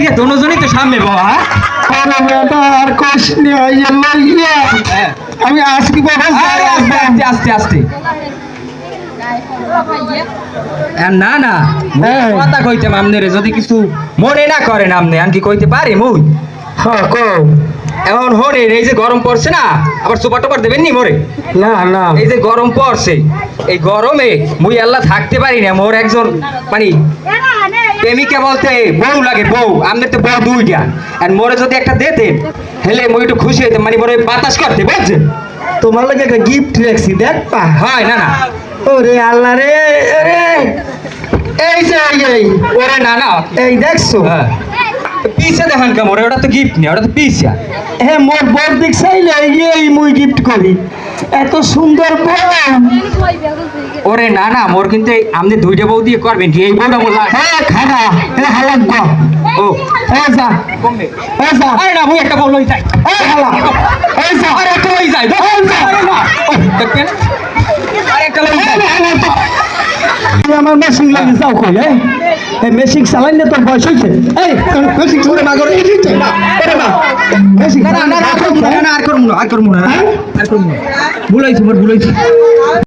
যে দুজনই তো সামনে বাবা। আরে বেটা আর কষ্ট নেই লইয়া আমি আজকে বাবা আস্তে আস্তে আস্তে না না কথা কইতাম আমনের যদি কিছু মনে না করেন আমনে আমি কি কইতে পারি মুই? হ্যাঁ কও। এখন হরে এই যে গরম পড়ছে না আবার সুপার টুপার দেবেন নি মরে? না না এই যে গরম পড়ছে এই গরমে মুই আল্লাহ থাকতে পারি না মোর একজন মানে প্রেমিকা বলতে বউ লাগে বউ আমাদের তো বউ দুইটা আর মোরে যদি একটা দিতেন হেলে মুই একটু খুশি হইতাম মানে মোরে বাতাস করতে বুঝছেন? তোমার লাগে একটা গিফট রাখছি দেখ পা। হয় না না ওরে আল্লাহ রে রে এই যে এই ওরে না না এই দেখছো হ্যাঁ পিছে দেখেন কেমন ওটা তো গিফট নেই ওটা তো পিসা। হ্যাঁ মোর বর দেখছাইলে এই মুই গিফট করি এত সুন্দর বউ। ওরে না না মোর কিন্তু আপনি দুইটা বউ দিয়ে করবেন কি এই বউটা বললাম? হ্যাঁ খানা হ্যাঁ হালাক গো ও হ্যাঁ যা কমবে হ্যাঁ যা আরে না মুই একটা বউ লই যাই হ্যাঁ হালা হ্যাঁ যা আরে একটা লই যাই হ্যাঁ যা আরে না ও দেখবেন আরে একটা লই যাই তুই আমার মেশিন লাগে যাও কই এই মেশিন চালাই না তোর বয়স হইছে এই মেশিন চলে না করে এটা না মেশিন না না না আর করব না আর করব না আর করব না আর করব না ভুলাইছি মোর ভুলাইছি